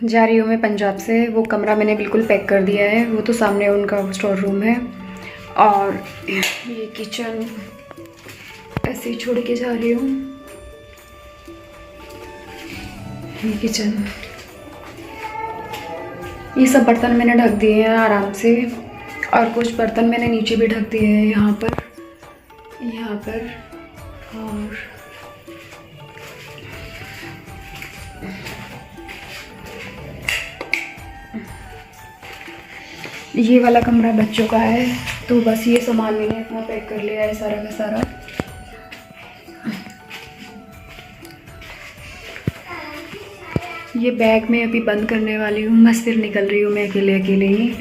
जा रही हूँ मैं पंजाब से। वो कमरा मैंने बिल्कुल पैक कर दिया है, वो तो सामने उनका स्टोर रूम है। और ये किचन ऐसे ही छोड़ के जा रही हूँ। ये किचन, ये सब बर्तन मैंने ढक दिए हैं आराम से, और कुछ बर्तन मैंने नीचे भी ढक दिए हैं यहाँ पर। और ये वाला कमरा बच्चों का है, तो बस ये सामान मैंने अपना पैक कर लिया है सारा का सारा। ये बैग मैं अभी बंद करने वाली हूँ, बस फिर निकल रही हूँ मैं अकेले अकेले ही।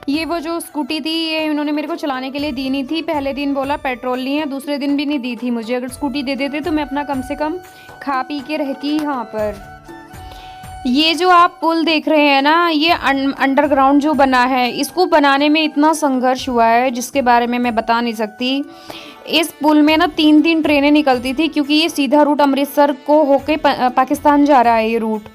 ये वो जो स्कूटी थी, ये उन्होंने मेरे को चलाने के लिए दी नहीं थी। पहले दिन बोला पेट्रोल नहीं है, दूसरे दिन भी नहीं दी थी मुझे। अगर स्कूटी दे देते तो मैं अपना कम से कम खा पी के रहती यहाँ पर। ये जो आप पुल देख रहे हैं ना, ये अंडरग्राउंड जो बना है, इसको बनाने में इतना संघर्ष हुआ है जिसके बारे में मैं बता नहीं सकती। इस पुल में ना 3 ट्रेनें निकलती थी, क्योंकि ये सीधा रूट अमृतसर को होके पाकिस्तान जा रहा है ये रूट।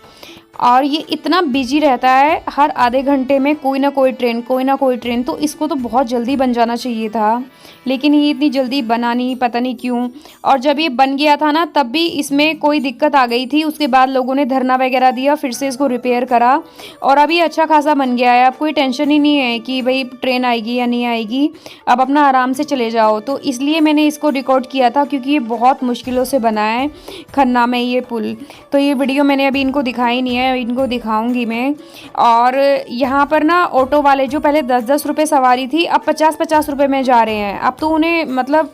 और ये इतना बिजी रहता है, हर आधे घंटे में कोई ना कोई ट्रेन। तो इसको तो बहुत जल्दी बन जाना चाहिए था, लेकिन ये इतनी जल्दी बना नहीं, पता नहीं क्यों। और जब ये बन गया था ना, तब भी इसमें कोई दिक्कत आ गई थी। उसके बाद लोगों ने धरना वगैरह दिया, फिर से इसको रिपेयर करा, और अभी अच्छा खासा बन गया है। अब कोई टेंशन ही नहीं है कि भाई ट्रेन आएगी या नहीं आएगी, अब अपना आराम से चले जाओ। तो इसलिए मैंने इसको रिकॉर्ड किया था, क्योंकि ये बहुत मुश्किलों से बना है खन्ना में ये पुल। तो ये वीडियो मैंने अभी इनको दिखाई नहीं है, इनको दिखाऊंगी मैं। और यहाँ पर ना ऑटो वाले जो पहले 10-10 रुपये सवारी थी, अब 50-50 रुपये में जा रहे हैं। अब तो उन्हें, मतलब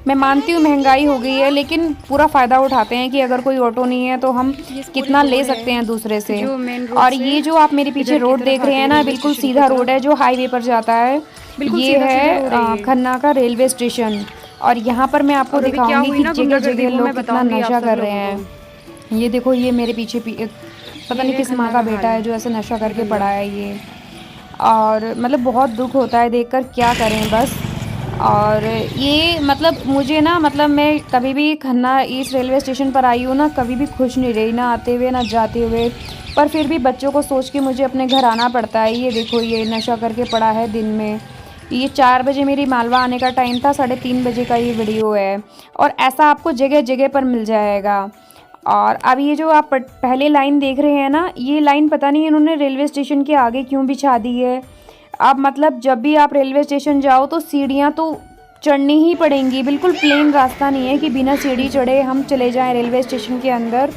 मैं मानती हूँ महंगाई हो गई है, लेकिन पूरा फ़ायदा उठाते हैं कि अगर कोई ऑटो नहीं है तो हम कितना ले सकते हैं दूसरे से। और ये जो आप मेरे पीछे रोड देख रहे हैं ना, बिल्कुल सीधा रोड है जो हाईवे पर जाता है। ये है खन्ना का रेलवे स्टेशन। और यहाँ पर मैं आपको दिखाऊंगी कि जगह जगह लोग कितना नशा कर रहे हैं। ये देखो, ये मेरे पीछे पता नहीं किस माँ का बेटा है जो ऐसे नशा करके पड़ा है ये। और मतलब बहुत दुख होता है देखकर, क्या करें बस। और ये मतलब मुझे ना, मतलब मैं कभी भी खन्ना इस रेलवे स्टेशन पर आई हूँ ना, कभी भी खुश नहीं रही, ना आते हुए ना जाते हुए। पर फिर भी बच्चों को सोच के मुझे अपने घर आना पड़ता है। ये देखो, ये नशा करके पड़ा है दिन में। ये 4 बजे मेरी मालवा आने का टाइम था, 3:30 बजे का ये वीडियो है। और ऐसा आपको जगह जगह पर मिल जाएगा। और अब ये जो आप पहले लाइन देख रहे हैं ना, ये लाइन पता नहीं इन्होंने रेलवे स्टेशन के आगे क्यों बिछा दी है। अब मतलब जब भी आप रेलवे स्टेशन जाओ तो सीढ़ियाँ तो चढ़नी ही पड़ेंगी, बिल्कुल प्लेन रास्ता नहीं है कि बिना सीढ़ी चढ़े हम चले जाएं रेलवे स्टेशन के अंदर।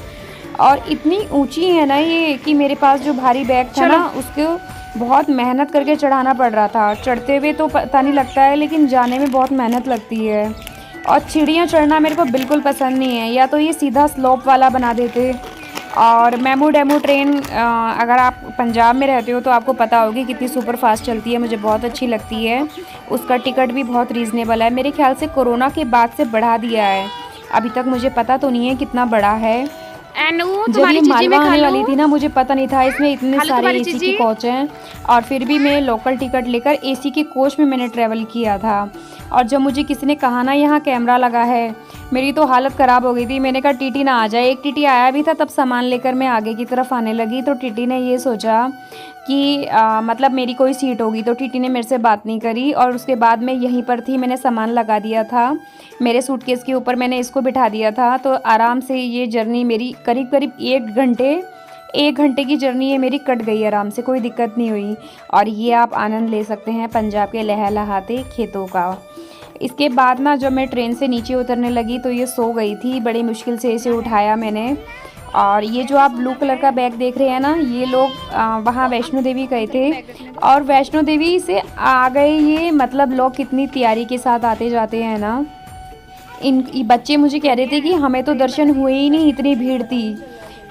और इतनी ऊंची है ना ये, कि मेरे पास जो भारी बैग था ना, उसको बहुत मेहनत करके चढ़ाना पड़ रहा था। चढ़ते हुए तो पता नहीं लगता है, लेकिन जाने में बहुत मेहनत लगती है। और सीढ़ियाँ चढ़ना मेरे को बिल्कुल पसंद नहीं है, या तो ये सीधा स्लोप वाला बना देते। और मेमू डेमू ट्रेन, अगर आप पंजाब में रहते हो तो आपको पता होगी कितनी सुपर फास्ट चलती है, मुझे बहुत अच्छी लगती है। उसका टिकट भी बहुत रीज़नेबल है। मेरे ख्याल से कोरोना के बाद से बढ़ा दिया है, अभी तक मुझे पता तो नहीं है कितना बड़ा है। जब ये मालवा आने वाली थी ना, मुझे पता नहीं था इसमें इतने सारे एसी के कोच हैं। और फिर भी मैं लोकल टिकट लेकर एसी के कोच में मैंने ट्रैवल किया था। और जब मुझे किसी ने कहा ना यहाँ कैमरा लगा है, मेरी तो हालत ख़राब हो गई थी। मैंने कहा टीटी ना आ जाए। एक टीटी आया भी था, तब सामान लेकर मैं आगे की तरफ आने लगी, तो टीटी ने ये सोचा कि मतलब मेरी कोई सीट होगी, तो टीटी ने मेरे से बात नहीं करी। और उसके बाद मैं यहीं पर थी, मैंने सामान लगा दिया था मेरे सूटकेस के ऊपर, मैंने इसको बिठा दिया था। तो आराम से ये जर्नी मेरी करीब 1 घंटे की जर्नी है मेरी, कट गई आराम से, कोई दिक्कत नहीं हुई। और ये आप आनंद ले सकते हैं पंजाब के लहलहाते खेतों का। इसके बाद ना जब मैं ट्रेन से नीचे उतरने लगी तो ये सो गई थी, बड़ी मुश्किल से इसे उठाया मैंने। और ये जो आप ब्लू कलर का बैग देख रहे हैं ना, ये लोग वहाँ वैष्णो देवी गए थे, और वैष्णो देवी से आ गए ये। मतलब लोग कितनी तैयारी के साथ आते जाते हैं ना। इन बच्चे मुझे कह रहे थे कि हमें तो दर्शन हुए ही नहीं, इतनी भीड़ थी।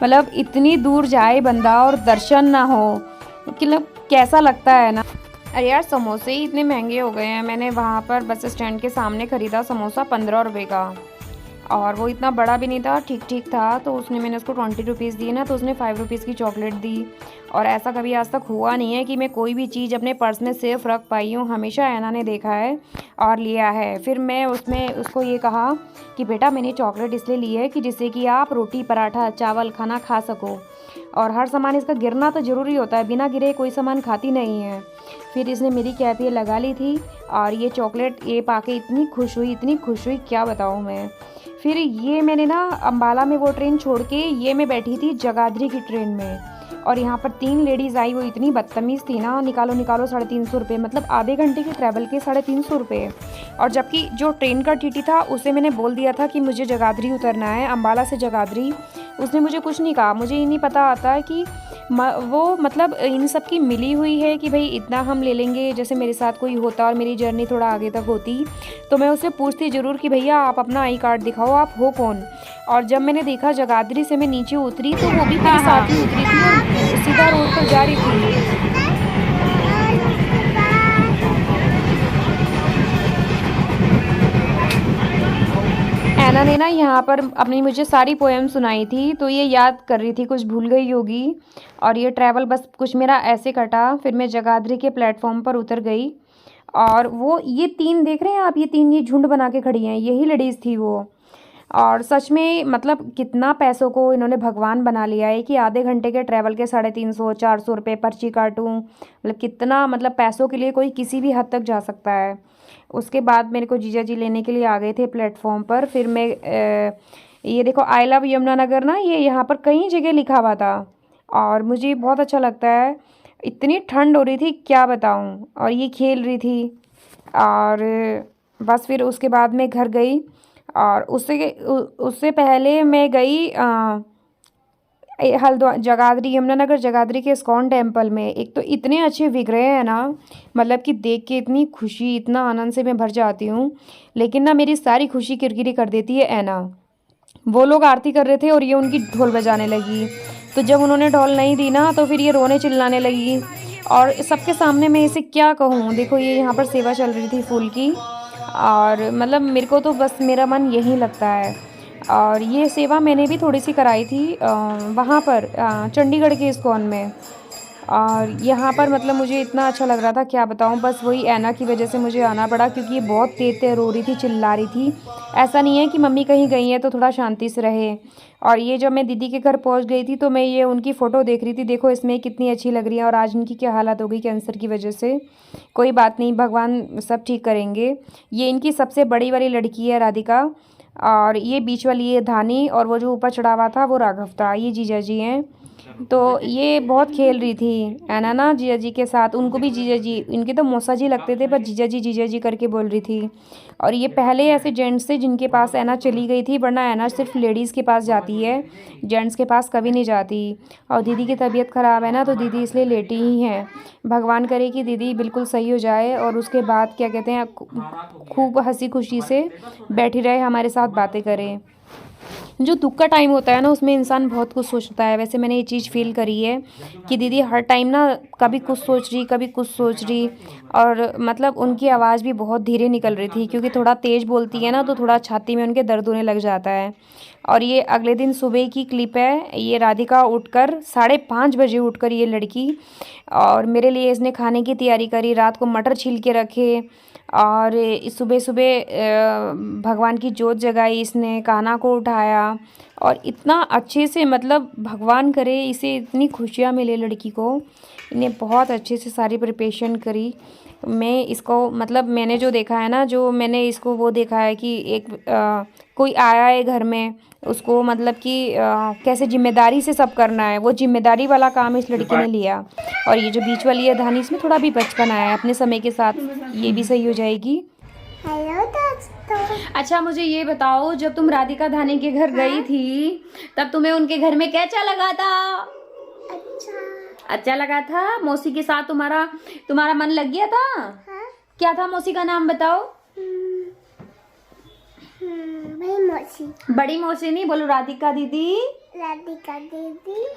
मतलब इतनी दूर जाए बंदा और दर्शन ना हो, मतलब कैसा लगता है ना। अरे यार, समोसे ही इतने महंगे हो गए हैं। मैंने वहाँ पर बस स्टैंड के सामने ख़रीदा समोसा 15 रुपये का। और वो इतना बड़ा भी नहीं था, ठीक ठीक था। तो उसने मैंने उसको 20 रुपीज़ दिए ना, तो उसने 5 रुपीज़ की चॉकलेट दी। और ऐसा कभी आज तक हुआ नहीं है कि मैं कोई भी चीज़ अपने पर्स में सेफ रख पाई हूँ, हमेशा ऐना ने देखा है और लिया है। फिर मैं उसमें उसको ये कहा कि बेटा मैंने चॉकलेट इसलिए ली है कि जिससे कि आप रोटी पराठा चावल खाना खा सको, और हर सामान इसका गिरना तो ज़रूरी होता है, बिना गिरे कोई सामान खाती नहीं है। फिर इसने मेरी कैप ये लगा ली थी और ये चॉकलेट ये पाके इतनी खुश हुई, इतनी खुश हुई, क्या बताऊँ मैं। फिर ये मैंने ना अम्बाला में वो ट्रेन छोड़ के ये मैं बैठी थी जगाधरी की ट्रेन में, और यहाँ पर 3 लेडीज़ आई, वो इतनी बदतमीज़ थी ना, निकालो निकालो 350 रुपये, मतलब आधे घंटे के ट्रैवल के 350 रुपये। और जबकि जो ट्रेन का टीटी था उसे मैंने बोल दिया था कि मुझे जगाधरी उतरना है, अम्बाला से जगाधरी। उसने मुझे कुछ नहीं कहा, मुझे ये नहीं पता आता कि वो मतलब इन सब की मिली हुई है कि भाई इतना हम ले लेंगे। जैसे मेरे साथ कोई होता और मेरी जर्नी थोड़ा आगे तक होती तो मैं उससे पूछती ज़रूर कि भैया आप अपना आई कार्ड दिखाओ, आप हो कौन। और जब मैंने देखा जगाधरी से मैं नीचे उतरी तो वो भी मेरे साथ ही उतरी थी और सीधा रोड पर जा रही थी। ऐना ने ना यहाँ पर अपनी मुझे सारी पोएम सुनाई थी, तो ये याद कर रही थी, कुछ भूल गई होगी। और ये ट्रैवल बस कुछ मेरा ऐसे कटा। फिर मैं जगाधरी के प्लेटफॉर्म पर उतर गई और वो ये 3 देख रहे हैं आप, ये 3 ये झुंड बना के खड़ी हैं, यही लेडीज़ थी वो। और सच में मतलब कितना पैसों को इन्होंने भगवान बना लिया है कि आधे घंटे के ट्रैवल के 350-400 रुपये पर्ची काटूँ, मतलब कितना, मतलब पैसों के लिए कोई किसी भी हद तक जा सकता है। उसके बाद मेरे को जीजा जी लेने के लिए आ गए थे प्लेटफॉर्म पर। फिर मैं ये देखो आई लव यमुनानगर ना, ये यहाँ पर कई जगह लिखा हुआ था और मुझे बहुत अच्छा लगता है। इतनी ठंड हो रही थी क्या बताऊँ, और ये खेल रही थी। और बस फिर उसके बाद मैं घर गई और उससे पहले मैं गई हल्द्वानी जगाधरी यमुनानगर जगाधरी के इस्कॉन टेम्पल में। एक तो इतने अच्छे विग्रह हैं ना, मतलब कि देख के इतनी खुशी इतना आनंद से मैं भर जाती हूँ। लेकिन ना मेरी सारी खुशी किरकिरी कर देती है ऐना। वो लोग आरती कर रहे थे और ये उनकी ढोल बजाने लगी, तो जब उन्होंने ढोल नहीं दी ना तो फिर ये रोने चिल्लाने लगी। और सबके सामने मैं इसे क्या कहूँ, देखो ये यहाँ पर सेवा चल रही थी फूल की, और मतलब मेरे को तो बस मेरा मन यही लगता है। और ये सेवा मैंने भी थोड़ी सी कराई थी वहाँ पर चंडीगढ़ के इस्कॉन में। और यहाँ पर मतलब मुझे इतना अच्छा लग रहा था क्या बताऊँ, बस वही ऐना की वजह से मुझे आना पड़ा, क्योंकि ये बहुत तेज रो रही थी, चिल्ला रही थी। ऐसा नहीं है कि मम्मी कहीं गई है तो थोड़ा शांति से रहे। और ये जब मैं दीदी के घर पहुँच गई थी तो मैं ये उनकी फ़ोटो देख रही थी, देखो इसमें कितनी अच्छी लग रही है, और आज इनकी क्या हालत हो गई कैंसर की वजह से। कोई बात नहीं, भगवान सब ठीक करेंगे। ये इनकी सबसे बड़ी वाली लड़की है राधिका, और ये बीच वाली ये धानी, और वो जो ऊपर चढ़ा हुआ था वो राघव था, ये जीजा जी हैं। तो ये बहुत खेल रही थी ऐना ना जीजा जी के साथ, उनको भी जीजा जी, इनके तो मौसा जी लगते थे पर जीजा जी करके बोल रही थी। और ये पहले ऐसे जेंट्स थे जिनके पास ऐना चली गई थी, वरना ऐना सिर्फ लेडीज़ के पास जाती है, जेंट्स के पास कभी नहीं जाती। और दीदी की तबीयत ख़राब है ना, तो दीदी इसलिए लेटी ही हैं। भगवान करे कि दीदी बिल्कुल सही हो जाए और उसके बाद क्या कहते हैं खूब हंसी खुशी से बैठी रहे, हमारे साथ बातें करे। जो दुख का टाइम होता है ना उसमें इंसान बहुत कुछ सोचता है। वैसे मैंने ये चीज़ फील करी है कि दीदी हर टाइम ना कभी कुछ सोच रही कभी कुछ सोच रही, और मतलब उनकी आवाज़ भी बहुत धीरे निकल रही थी, क्योंकि थोड़ा तेज़ बोलती है ना तो थोड़ा छाती में उनके दर्द होने लग जाता है। और ये अगले दिन सुबह की क्लिप है, ये राधिका उठकर 5:30 बजे उठकर ये लड़की, और मेरे लिए इसने खाने की तैयारी करी, रात को मटर छील के रखे, और सुबह सुबह भगवान की जोत जगाई, इसने कान्हा को उठाया, और इतना अच्छे से, मतलब भगवान करे इसे इतनी खुशियाँ मिले लड़की को। इन्हें बहुत अच्छे से सारी प्रिपरेशन करी। मैं इसको मतलब मैंने जो देखा है ना, जो मैंने इसको वो देखा है कि एक कोई आया है घर में, उसको मतलब कि कैसे जिम्मेदारी से सब करना है, वो जिम्मेदारी वाला काम इस लड़की ने लिया। और ये जो बीच वाली है धानी, इसमें थोड़ा भी बचपन आया है, अपने समय के साथ ये भी सही हो जाएगी। हेलो दोस्तों। अच्छा मुझे ये बताओ, जब तुम राधिका धानी के घर गई थी तब तुम्हें उनके घर में क्या लगा था? अच्छा लगा था? मौसी के साथ तुम्हारा मन लग गया था? हाँ? क्या था मौसी का नाम बताओ? बड़ी मौसी नहीं बोलो, राधिका दीदी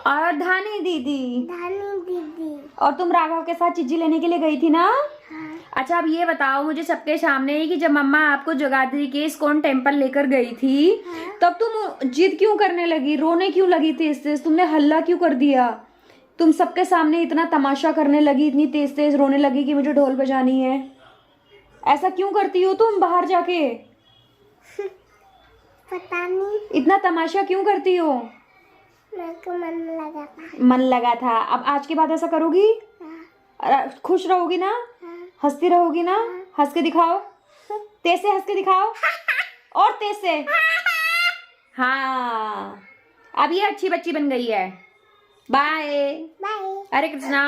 और धानी दीदी। धानी दीदी। और तुम राघव के साथ चीजी लेने के लिए गई थी ना? हाँ। अच्छा अब ये बताओ मुझे सबके सामने ही कि जब मम्मा आपको जगाधरी के इस्कॉन टेम्पल लेकर गई थी तब तुम जिद क्यों करने लगी, रोने क्यों लगी तेज तेज, तुमने हल्ला क्यों कर दिया, तुम सबके सामने इतना तमाशा करने लगी, इतनी तेज तेज रोने लगी कि मुझे ढोल बजानी है, ऐसा क्यों करती हो तुम बाहर जाके? पता नहीं, इतना तमाशा क्यों करती हो? मेरे को मन लगा था। मन लगा था। अब आज के बाद ऐसा करोगी? खुश रहोगी ना? हंसती रहोगी ना? हंस के दिखाओ, तेज से हंस के दिखाओ, और तेज से। हाँ अब ये अच्छी बच्ची बन गई है। बाय। बाय। हरे कृष्णा।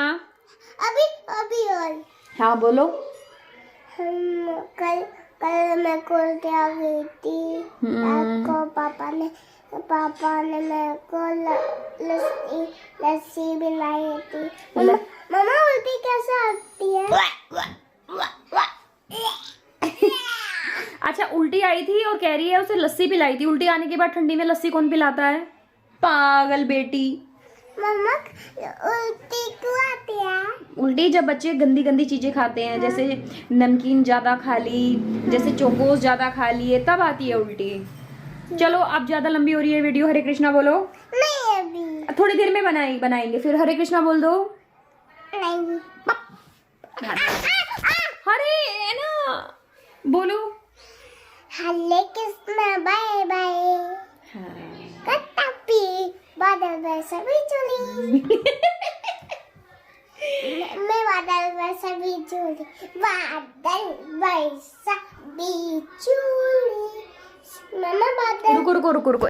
अभी अभी और हाँ बोलो। हम कल कल मैं कोल आ गई थी, रात को पापा ने मेरे को लस्सी पिलाई थी। मम्मा उल्टी कैसे आती है? अच्छा उल्टी आई थी और कह रही है उसे लस्सी पिलाई थी। उल्टी आने के बाद ठंडी में लस्सी कौन पिलाता है? पागल बेटी। मम्मा उल्टी क्यों आती है? उल्टी जब बच्चे गंदी गंदी चीजें खाते हैं, जैसे नमकीन ज्यादा खा ली, जैसे चोकोस ज्यादा खा लिए, तब आती है उल्टी। चलो अब ज्यादा लंबी हो रही है वीडियो, हरे कृष्णा बोलो। नहीं अभी थोड़ी देर में बनाएंगे फिर हरे कृष्णा बोल दो। नहीं। हरे है ना, बोलो। हरे कृष्णा बाय बाय। कट्टापी बादल वैसा भी चली। मैं बादल वैसा भी चली, बादल वैसा भी चली। मम्मा बादल रुको रुको रुको रुको,